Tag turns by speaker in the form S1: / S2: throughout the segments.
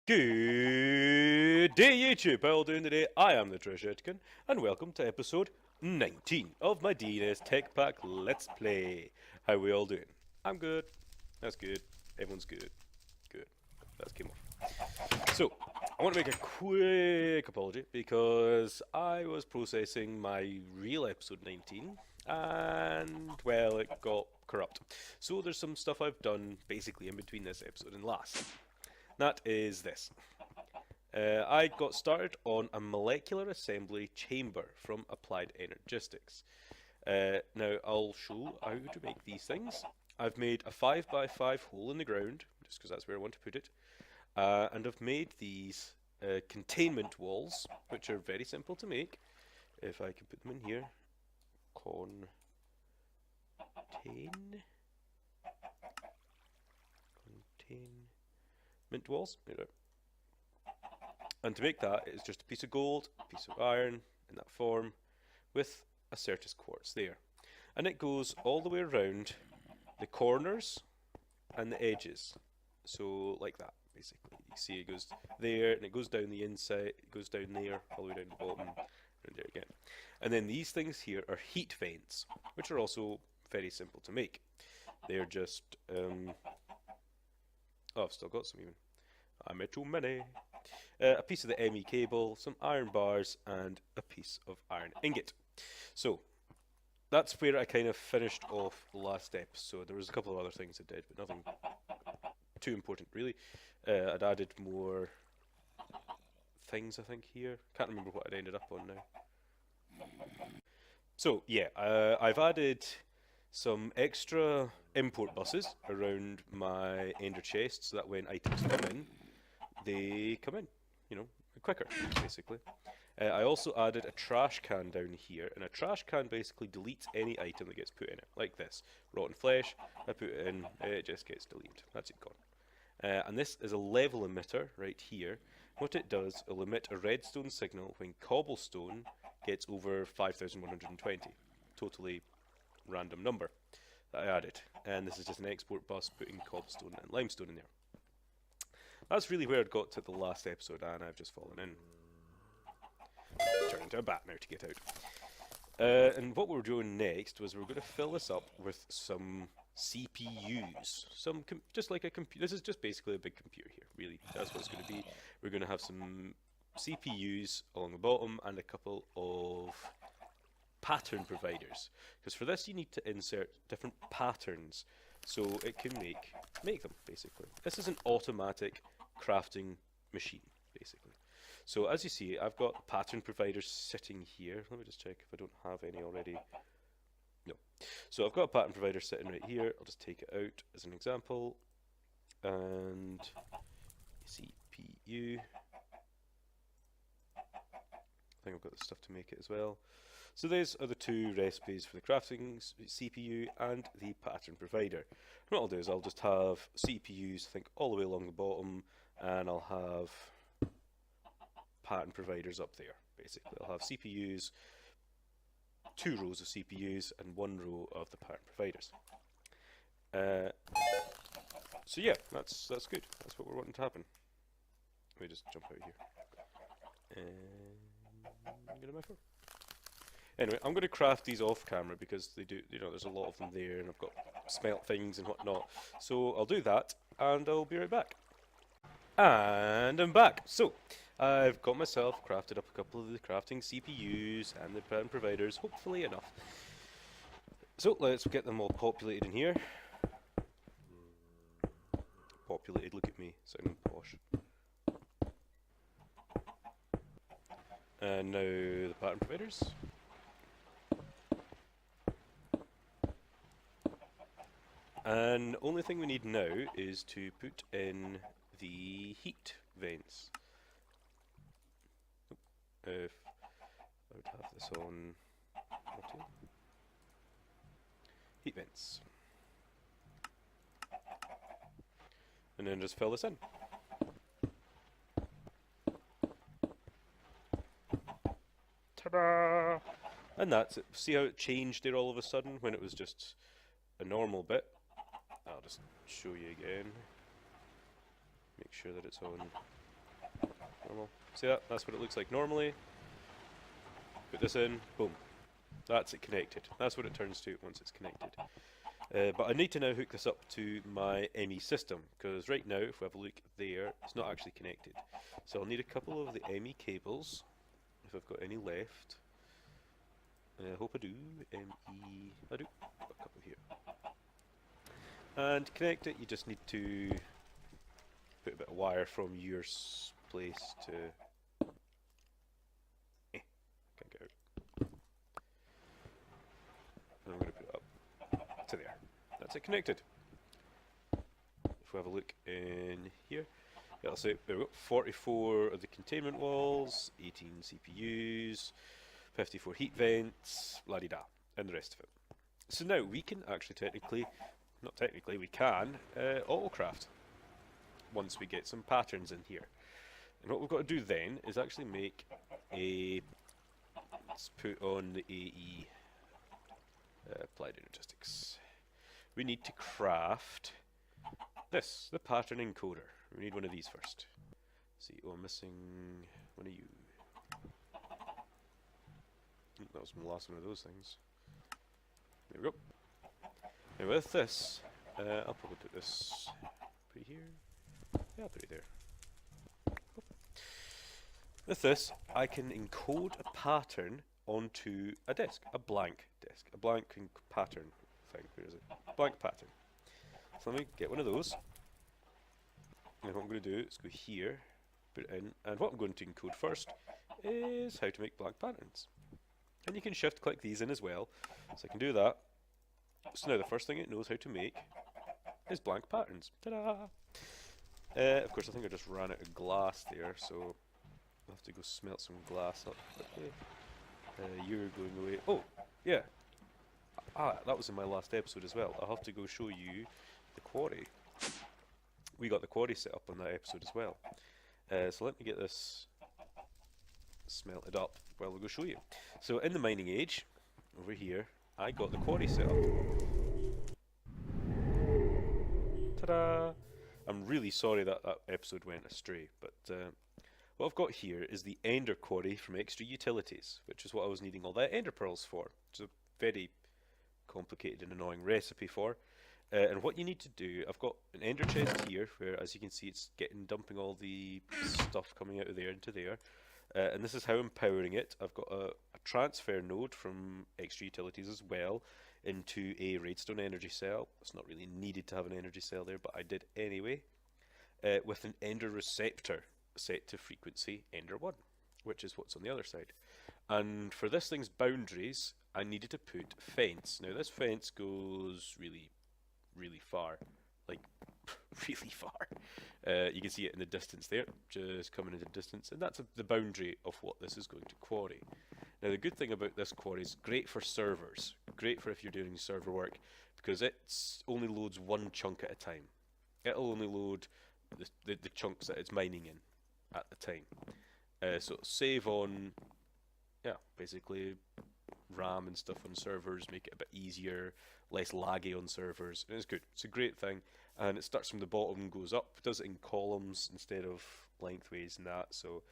S1: Good day, YouTube! How are you doing today? I am the Trechetican, and welcome to episode 19 of my DNS TechPack Let's Play. How we all doing? I'm good. That's good. Everyone's good. Good. That came off. So, I want to make a quick apology because I was processing my real episode 19 and, well, it got corrupt. So there's some stuff I've done basically in between this episode and last. That is this. I got started on a molecular assembly chamber from Applied Energistics. Now I'll show how to make these things. I've made a 5x5 hole in the ground, just because that's where I want to put it. And I've made these containment walls, which are very simple to make. If I can put them in here. Containment walls. There. And to make that, it's just a piece of gold, a piece of iron in that form, with a Certus quartz there. And it goes all the way around the corners and the edges. So like that, basically. You see it goes there, and it goes down the inside, it goes down there, all the way down the bottom, and there again. And then these things here are heat vents, which are also very simple to make. They're just, oh, I've still got some even. I made too many. A piece of the ME cable, some iron bars, and a piece of iron ingot. So, that's where I kind of finished off the last episode. There was a couple of other things I did, but nothing too important really. I'd added more things, I think, here. Can't remember what I'd ended up on now. So, yeah, I've added some extra import buses around my ender chest, so that when items come in, they come in, you know, quicker, basically. I also added a trash can down here, and a trash can basically deletes any item that gets put in it, like this. Rotten flesh, I put it in, it just gets deleted. That's it gone. And this is a level emitter right here. What it does, it'll emit a redstone signal when cobblestone gets over 5120. Totally random number that I added. And this is just an export bus putting cobblestone and limestone in there. That's really where I'd got to the last episode, and I've just fallen in. Turn into a bat now to get out. And what we were doing next was we were going to fill this up with some CPUs. Just like a computer. This is just basically a big computer here, really. That's what it's going to be. We're going to have some CPUs along the bottom and a couple of pattern providers. Because for this you need to insert different patterns so it can make them, basically. This is an automatic crafting machine, basically. So as you see, I've got pattern providers sitting here. Let me just check if I don't have any already. No. So I've got a pattern provider sitting right here. I'll just take it out as an example. And CPU. I think I've got the stuff to make it as well. So these are the two recipes for the crafting CPU and the pattern provider. And what I'll do is I'll just have CPUs, I think, all the way along the bottom, and I'll have pattern providers up there, basically. I'll have CPUs, 2 rows of CPUs, and 1 row of the pattern providers. So yeah, that's good. That's what we're wanting to happen. Let me just jump out here. And get on my phone. Anyway, I'm going to craft these off camera because they do, you know, there's a lot of them there, and I've got smelt things and whatnot. So I'll do that, and I'll be right back. And I'm back. So I've got myself crafted up a couple of the crafting CPUs and the pattern providers, hopefully enough. So let's get them all populated in here. Populated, look at me, sounding posh. And now the pattern providers. And the only thing we need now is to put in the heat vents. If I would have this on heat vents. And then just fill this in. Ta-da! And that's it. See how it changed there all of a sudden when it was just a normal bit? I'll just show you again. Make sure that it's on Normal. See that? That's what it looks like normally. Put this in, boom. That's it connected. That's what it turns to once it's connected. But I need to now hook this up to my ME system, because right now, if we have a look there, it's not actually connected. So I'll need a couple of the ME cables, if I've got any left. I hope I do. ME, I do. Got a couple here. And to connect it, you just need to put a bit of wire from your place to... can't get out. And I'm going to put it up to there. That's it connected. If we have a look in here, it'll say we've got 44 of the containment walls, 18 CPUs, 54 heat vents, la-di-da, and the rest of it. So now we can actually not technically, we can autocraft once we get some patterns in here. And what we've got to do then is actually make a, let's put on the AE, applied logistics. We need to craft this, the pattern encoder. We need one of these first. Let's see, oh, I'm missing one of you. That was the last one of those things. There we go. Now with this, I'll probably put this pretty here. Yeah, I'll put it there. With this, I can encode a pattern onto a disk, a blank disk, a blank pattern thing. Where is it? Blank pattern. So let me get one of those. And what I'm going to do is go here, put it in, and what I'm going to encode first is how to make blank patterns. And you can shift click these in as well, so I can do that. So now the first thing it knows how to make is blank patterns. Ta-da! Of course, I think I just ran out of glass there, so I'll have to go smelt some glass up quickly. You're going away. Oh, yeah. That was in my last episode as well. I'll have to go show you the quarry. We got the quarry set up on that episode as well. So let me get this smelted up while we'll go show you. So in the mining age, over here, I got the quarry set up. Ta-da! I'm really sorry that that episode went astray, but what I've got here is the Ender quarry from Extra Utilities, which is what I was needing all the Ender pearls for. It's a very complicated and annoying recipe for. And what you need to do, I've got an Ender chest here, where as you can see it's dumping all the stuff coming out of there into there. And this is how I'm powering it. I've got a transfer node from Extra Utilities as well into a Redstone energy cell. It's not really needed to have an energy cell there, but I did anyway. With an Ender receptor set to frequency Ender 1, which is what's on the other side. And for this thing's boundaries, I needed to put fence. Now this fence goes really far, like really far. You can see it in the distance there, just coming into the distance, and that's the boundary of what this is going to quarry. Now the good thing about this quarry is great for servers, great for if you're doing server work, because it only loads one chunk at a time. It'll only load the chunks that it's mining in at the time. So it'll save on, yeah, basically RAM and stuff on servers, make it a bit easier, less laggy on servers, and it's good. It's a great thing, and it starts from the bottom and goes up, does it in columns instead of lengthways and that, so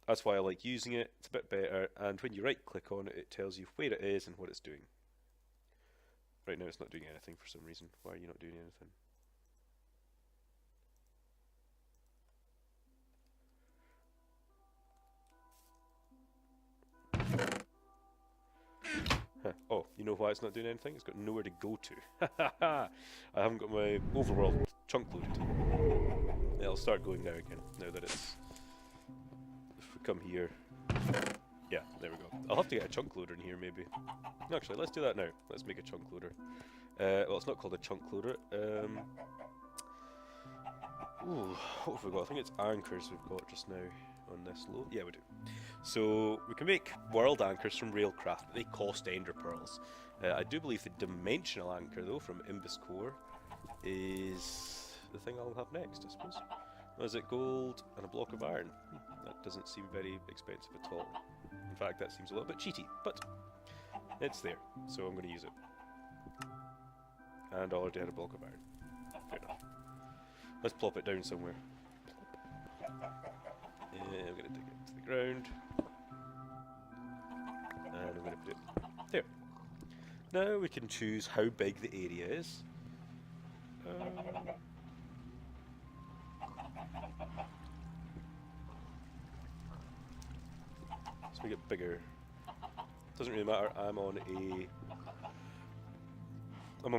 S1: that's why I like using it. It's a bit better, and when you right click on it, it tells you where it is and what it's doing. Right now it's not doing anything for some reason. Why are you not doing anything? Oh, you know why it's not doing anything? It's got nowhere to go to. I haven't got my overworld chunk loaded. It'll start going now again, now that it's... If we come here... Yeah, there we go. I'll have to get a chunk loader in here, maybe. Actually, let's do that now. Let's make a chunk loader. Well, it's not called a chunk loader. Ooh, what have we got? I think it's anchors we've got just now on this load. Yeah, we do. So we can make world anchors from Railcraft, but they cost Ender pearls. I do believe the dimensional anchor though from Imbus Core is the thing I'll have next, I suppose. What is it? Gold and a block of iron. That doesn't seem very expensive at all. In fact, that seems a little bit cheaty, but it's there, so I'm going to use it. And I already had a block of iron. Fair enough. Let's plop it down somewhere. round. And I'm going to put it there. Now we can choose how big the area is. Let's make it bigger. Doesn't really matter. I'm on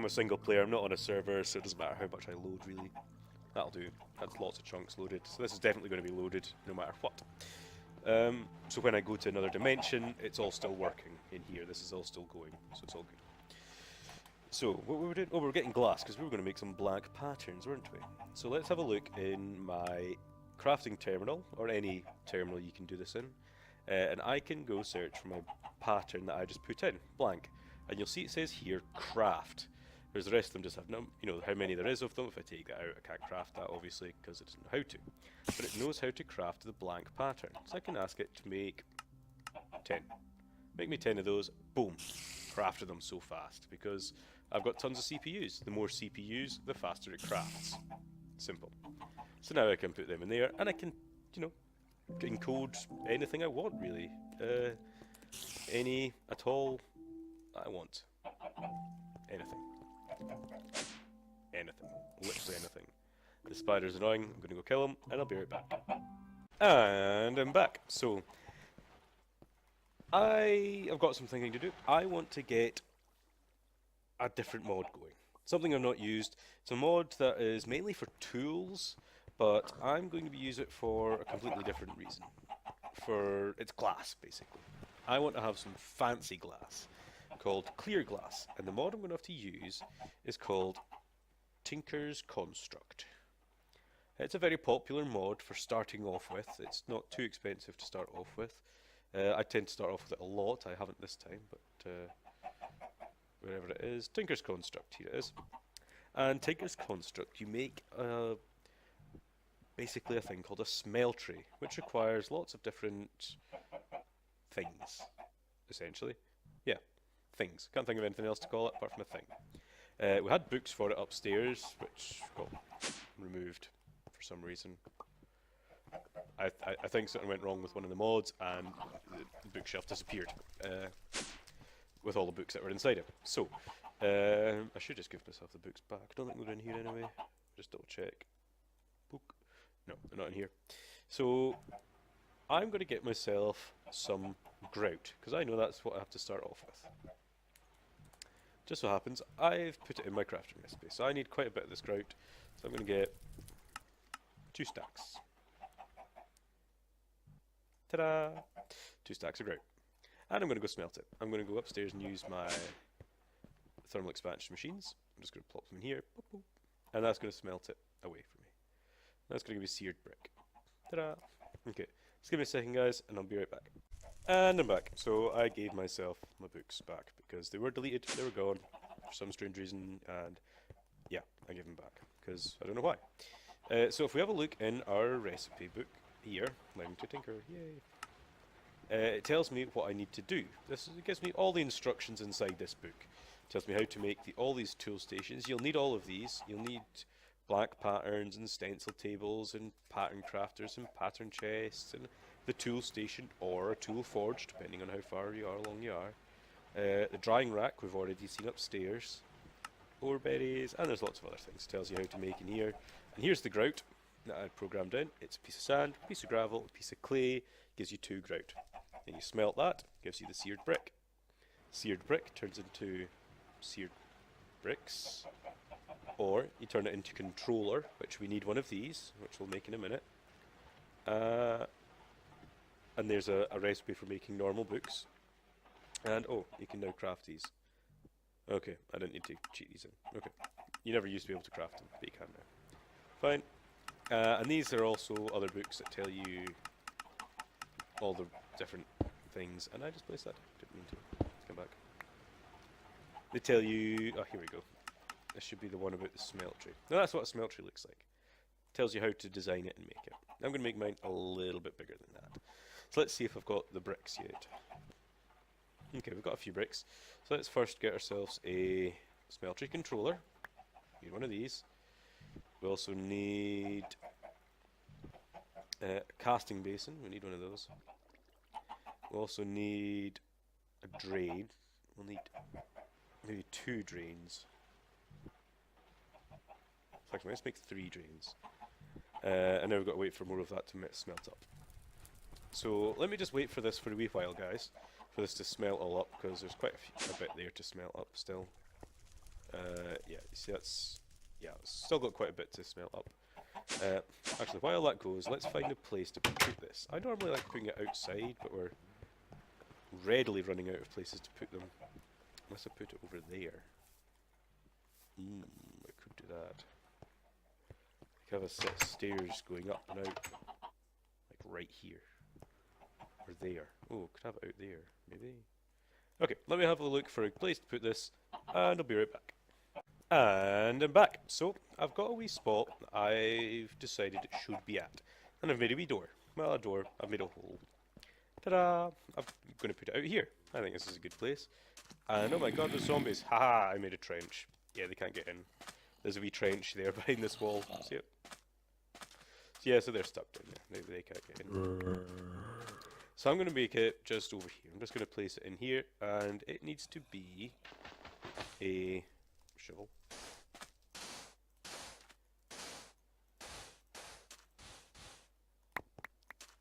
S1: a single player. I'm not on a server, so it doesn't matter how much I load really. That'll do. That's lots of chunks loaded. So this is definitely going to be loaded no matter what. So when I go to another dimension, it's all still working in here. This is all still going, so it's all good. So what we were doing? Oh, we were getting glass because we were going to make some blank patterns, weren't we? So let's have a look in my crafting terminal, or any terminal you can do this in, and I can go search for my pattern that I just put in, blank, and you'll see it says here craft. Whereas the rest of them just have how many there is of them. If I take that out, I can't craft that obviously because it doesn't know how to. But it knows how to craft the blank pattern. So I can ask it to make 10. Make me 10 of those. Boom. Crafted them so fast because I've got tons of CPUs. The more CPUs, the faster it crafts. Simple. So now I can put them in there and I can, encode anything I want really. Any at all I want. Anything. Anything. Literally anything. The spider's annoying, I'm going to go kill him, and I'll be right back. And I'm back. So, I've got some thinking to do. I want to get a different mod going. Something I've not used. It's a mod that is mainly for tools, but I'm going to be using it for a completely different reason. It's glass, basically. I want to have some fancy glass called clear glass, and the mod I'm going to have to use is called Tinker's Construct. It's a very popular mod for starting off with. It's not too expensive to start off with. I tend to start off with it a lot. I haven't this time, but wherever it is, Tinker's Construct, here it is. And Tinker's Construct, you make basically a thing called a Smeltery, which requires lots of different things, essentially. Yeah. Things. Can't think of anything else to call it apart from a thing. We had books for it upstairs, which got removed for some reason. I think something went wrong with one of the mods and the bookshelf disappeared with all the books that were inside it. So, I should just give myself the books back. I don't think they're in here anyway. Just double check. Book. No, they're not in here. So, I'm going to get myself some grout, because I know that's what I have to start off with. Just so happens, I've put it in my crafting recipe, so I need quite a bit of this grout, so I'm going to get 2 stacks. Ta-da! 2 stacks of grout. And I'm going to go smelt it. I'm going to go upstairs and use my thermal expansion machines. I'm just going to plop them in here, boop, boop, and that's going to smelt it away from me. That's going to give me seared brick. Ta-da! Okay, just give me a second guys, and I'll be right back. And I'm back. So I gave myself my books back because they were deleted, they were gone for some strange reason, and yeah, I gave them back because I don't know why. So if we have a look in our recipe book here, Learning to Tinker, yay! It tells me what I need to do. It gives me all the instructions inside this book. It tells me how to make all these tool stations. You'll need all of these. You'll need black patterns and stencil tables and pattern crafters and pattern chests and the tool station or a tool forge, depending on how far you are along you are. The drying rack we've already seen upstairs. Ore berries, and there's lots of other things. It tells you how to make in here. And here's the grout that I programmed in. It's a piece of sand, a piece of gravel, a piece of clay, gives you 2 grout. Then you smelt that, gives you the seared brick. Seared brick turns into seared bricks. Or you turn it into controller, which we need one of these, which we'll make in a minute. And there's a recipe for making normal books. And oh, you can now craft these. Okay, I didn't need to cheat these in. Okay. You never used to be able to craft them, but you can now. Fine. And these are also other books that tell you all the different things. And I just placed that. Didn't mean to. Let's come back. They tell you... Oh, here we go. This should be the one about the smeltery. No, that's what a smeltery looks like. Tells you how to design it and make it. I'm going to make mine a little bit bigger than that. So let's see if I've got the bricks yet. Okay, we've got a few bricks. So let's first get ourselves a smeltery controller. Need one of these. We also need A casting basin, we need one of those. We also need a drain. We'll need maybe 2 drains. Actually, let's make 3 drains. And now we've got to wait for more of that to smelt up. So let me just wait for this for a wee while, guys, for this to smelt all up, because there's quite a bit there to smelt up still. Yeah, you see that's... yeah, it's still got quite a bit to smelt up. Actually, while that goes, let's find a place to put this. I normally like putting it outside, but we're readily running out of places to put them. Unless I put it over there. I could do that. I could have a set of stairs going up and out. Like right here. Or there. Oh, could have it out there, maybe. Okay, let me have a look for a place to put this, and I'll be right back. And I'm back. So, I've got a wee spot I've decided it should be at. And I've made a wee door. Well, a door. I've made a hole. Ta-da! I'm going to put it out here. I think this is a good place. And oh my god, there's zombies. Haha, I made a trench. Yeah, they can't get in. There's a wee trench there behind this wall. See it? So yeah, so they're stuck down there. They can't get in. So I'm going to make it just over here. I'm just going to place it in here. And it needs to be a shovel.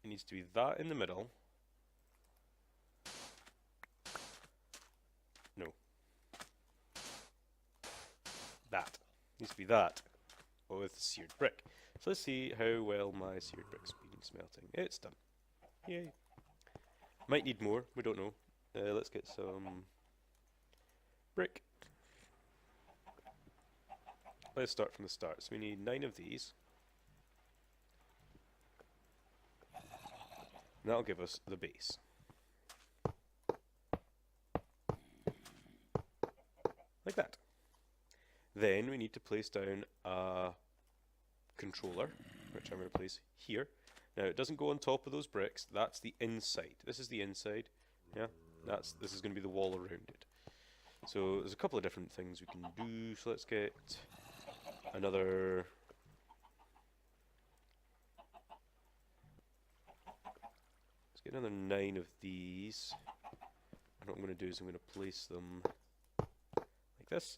S1: It needs to be that in the middle. No. That. Needs to be that. With seared brick. So let's see how well my seared brick's been smelting. It's done. Yay. Might need more, we don't know. Let's get some brick. Let's start from the start. So we need 9 of these. And that'll give us the base. Like that. Then we need to place down a controller, which I'm going to place here. Now it doesn't go on top of those bricks, that's the inside. This is the inside, yeah? This is going to be the wall around it. So there's a couple of different things we can do, so let's get another... let's get another 9 of these. And what I'm going to do is I'm going to place them like this.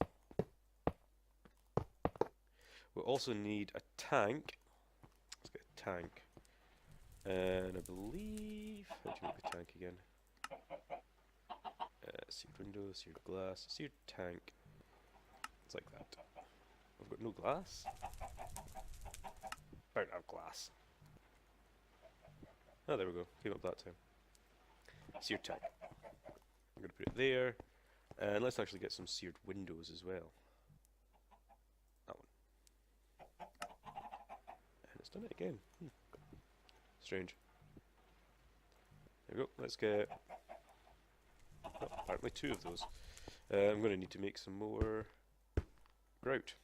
S1: We'll also need a tank. Let's get a tank. And I believe... how do you make the tank again? Seared window, seared glass, seared tank. It's like that. I've got no glass? Don't have glass. Oh, there we go. Came up that time. Seared tank. I'm going to put it there. And let's actually get some seared windows as well. That one. And it's done it again. Strange. There we go. Let's get... oh, apparently 2 of those. I'm going to need to make some more grout.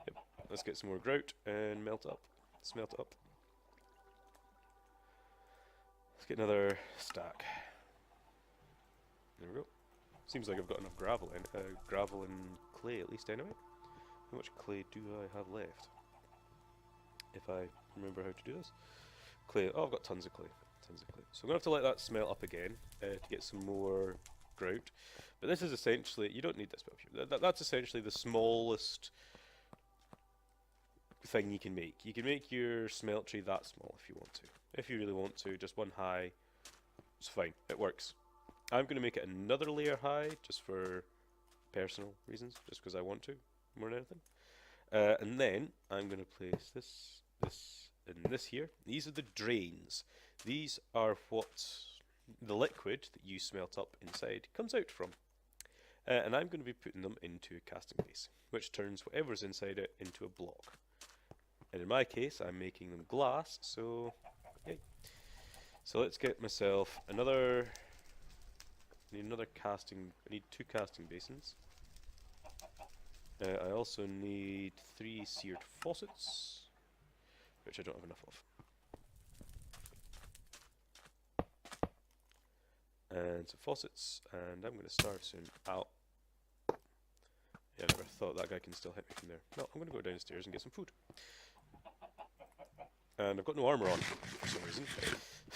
S1: Yep. Let's get some more grout and melt up. Smelt up. Let's get another stack. There we go. Seems like I've got enough gravel and clay at least anyway. How much clay do I have left? If I remember how to do this. Clay. Oh, I've got tons of clay. Tons of clay. So I'm going to have to let that smelt up again to get some more grout. But this is essentially... you don't need this bit up here. That's essentially the smallest thing you can make. You can make your smeltery that small if you want to. If you really want to, just one high. It's fine. It works. I'm going to make it another layer high just for personal reasons. Just because I want to more than anything. And then I'm going to place this, and this here. These are the drains. These are what the liquid that you smelt up inside comes out from. And I'm going to be putting them into a casting base, which turns whatever's inside it into a block. And in my case, I'm making them glass, so yay. So let's get myself another... I need another casting... I need 2 casting basins. I also need 3 seared faucets, which I don't have enough of. And some faucets, and I'm going to starve soon. Ow. Yeah, I never thought that guy can still hit me from there. No, I'm going to go downstairs and get some food. And I've got no armour on for some reason.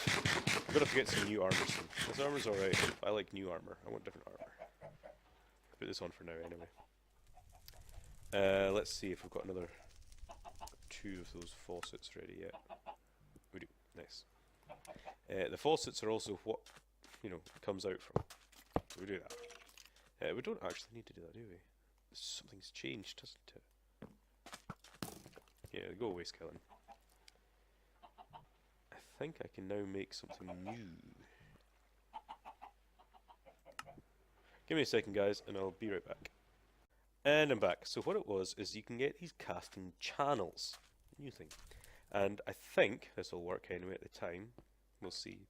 S1: I'm gonna have to get some new armour soon. This armour's alright, but I like new armour. I want different armour. I'll put this on for now anyway. Let's see if we've got another 2 of those faucets ready yet. We do. Nice. The faucets are also what, you know, comes out from. So we do that. We don't actually need to do that, do we? Something's changed, hasn't it? Yeah, go away, skeleton. I think I can now make something new. Give me a second, guys, and I'll be right back. And I'm back. So what it was is you can get these casting channels. New thing. And I think this will work anyway at the time. We'll see.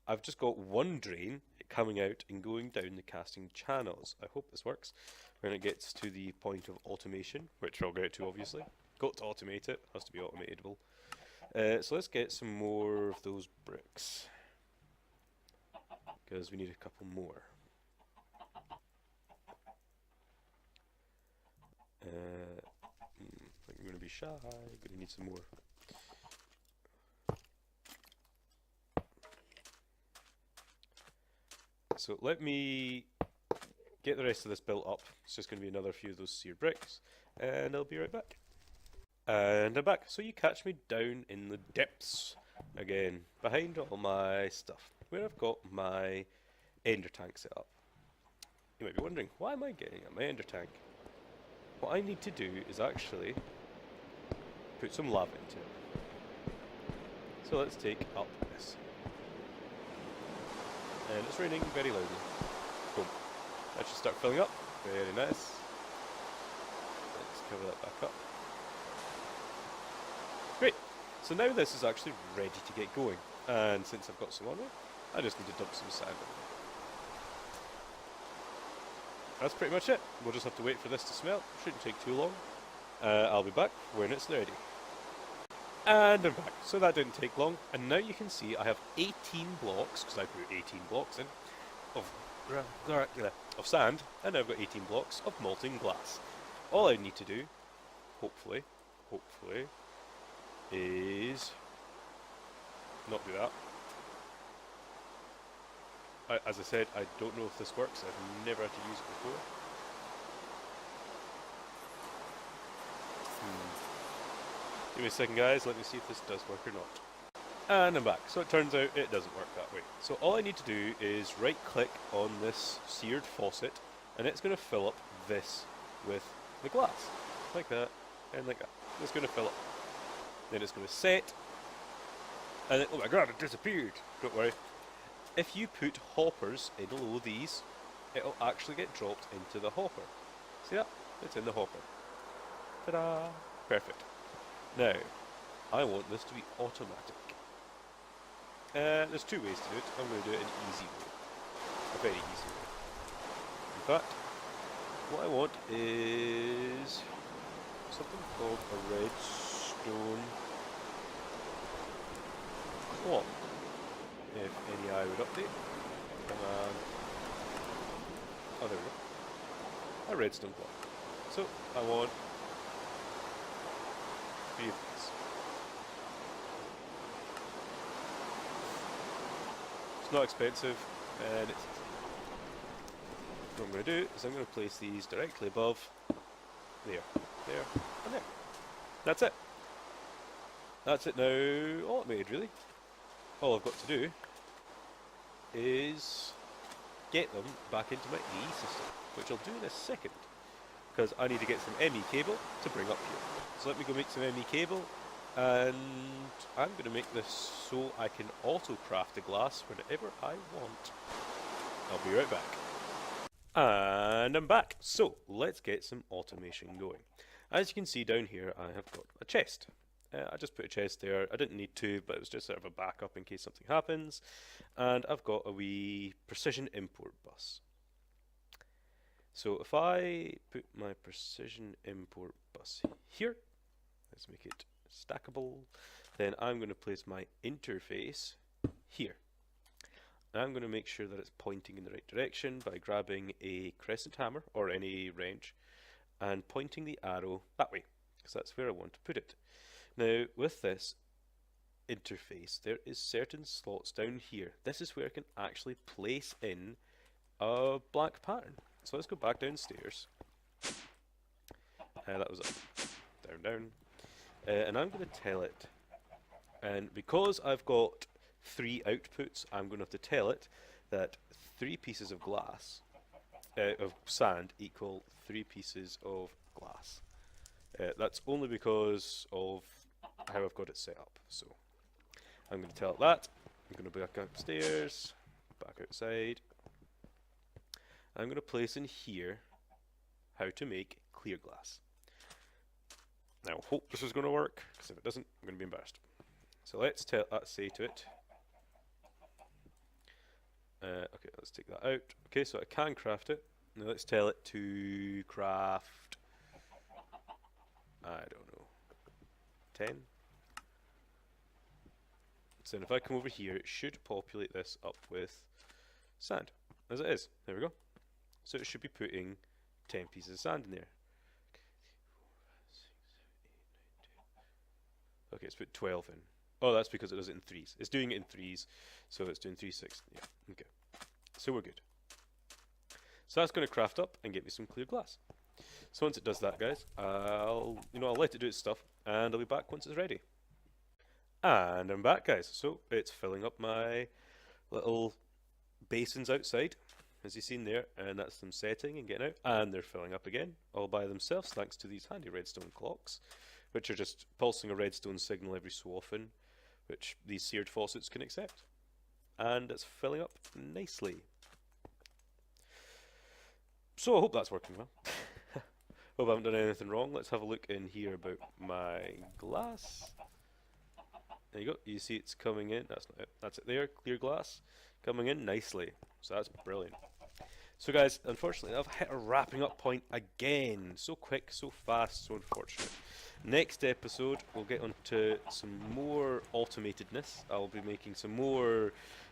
S1: I've just got one drain coming out and going down the casting channels. I hope this works when it gets to the point of automation, which I'll get to obviously. Got to automate it. Has to be automatable. So let's get some more of those bricks. Because we need a couple more. I think I'm going to be shy. Going to need some more. So let me get the rest of this built up. It's just going to be another few of those seared bricks, and I'll be right back. And I'm back. So you catch me down in the depths again, behind all my stuff, where I've got my ender tank set up. You might be wondering, why am I getting at my ender tank? What I need to do is actually put some lava into it. So let's take up this. And it's raining very loudly. Boom. That should start filling up. Very nice. Let's cover that back up. Great. So now this is actually ready to get going. And since I've got some on it, I just need to dump some sand in there. That's pretty much it. We'll just have to wait for this to smelt. Shouldn't take too long. I'll be back when it's ready. And I'm back. So that didn't take long. And now you can see I have 18 blocks, because I put 18 blocks in, of sand. And I've got 18 blocks of molten glass. All I need to do, hopefully, is not do that. As I said, I don't know if this works. I've never had to use it before. Give me a second, guys. Let me see if this does work or not. And I'm back. So it turns out it doesn't work that way. So all I need to do is right-click on this seared faucet, and it's going to fill up this with the glass. Like that, and like that. It's going to fill up. Then it's going to set. And then, oh my god, it disappeared! Don't worry. If you put hoppers in below these, it'll actually get dropped into the hopper. See that? It's in the hopper. Ta-da! Perfect. Now, I want this to be automatic. There's 2 ways to do it. I'm going to do it an easy way. A very easy way. In fact, what I want is something called a redstone clock. If any I would update. Oh, there we go. A redstone clock. So, I want 3 of these. It's not expensive, and it's easy. What I'm going to do is I'm going to place these directly above there, and there. That's it. That's it now automated, really. All I've got to do is get them back into my AE system, which I'll do in a second, because I need to get some ME cable to bring up here. So let me go make some ME cable, and I'm going to make this so I can auto-craft the glass whenever I want. I'll be right back. And I'm back. So let's get some automation going. As you can see down here, I have got a chest. I just put a chest there. I didn't need to, but it was just sort of a backup in case something happens. And I've got a wee precision import bus. So if I put my precision import bus here, let's make it stackable, then I'm going to place my interface here. And I'm going to make sure that it's pointing in the right direction by grabbing a crescent hammer or any wrench and pointing the arrow that way, because that's where I want to put it. Now, with this, interface, there is certain slots down here. This is where I can actually place in a blank pattern. So let's go back downstairs. That was up, down, down. And I'm going to tell it. And because I've got 3 outputs, I'm going to have to tell it that 3 pieces of glass, of sand, equal 3 pieces of glass. That's only because of how I've got it set up. So I'm going to tell it that. I'm going to back upstairs, back outside. I'm going to place in here how to make clear glass. Now, I hope this is going to work, because if it doesn't, I'm going to be embarrassed. So let's say to it. Okay, let's take that out. Okay, so I can craft it. Now let's tell it to craft, I don't know, 10? So then if I come over here, it should populate this up with sand, as it is. There we go. So it should be putting 10 pieces of sand in there. Okay, it's put 12 in. Oh, that's because it does it in 3s. It's doing it in 3s, so it's doing 3, 6. Yeah, okay. So we're good. So that's going to craft up and get me some clear glass. So once it does that, guys, I'll let it do its stuff, and I'll be back once it's ready. And I'm back, guys. So it's filling up my little basins outside, as you've seen there, and that's them setting and getting out, and they're filling up again, all by themselves, thanks to these handy redstone clocks, which are just pulsing a redstone signal every so often, which these seared faucets can accept. And it's filling up nicely. So I hope that's working well. Hope I haven't done anything wrong. Let's have a look in here about my glass. There you go. You see it's coming in. That's not it. That's it there. Clear glass. Coming in nicely. So that's brilliant. So guys, unfortunately I've hit a wrapping up point again. So quick, so fast, so unfortunate. Next episode we'll get onto some more automatedness. I'll be making some more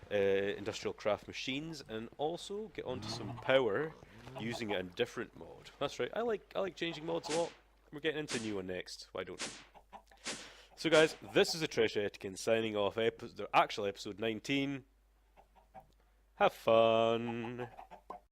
S1: industrial craft machines, and also get onto some power using it in different mod. That's right, I like changing mods a lot. We're getting into a new one next. Why don't we? So guys, this is a Trechetican signing off episode 19. Have fun.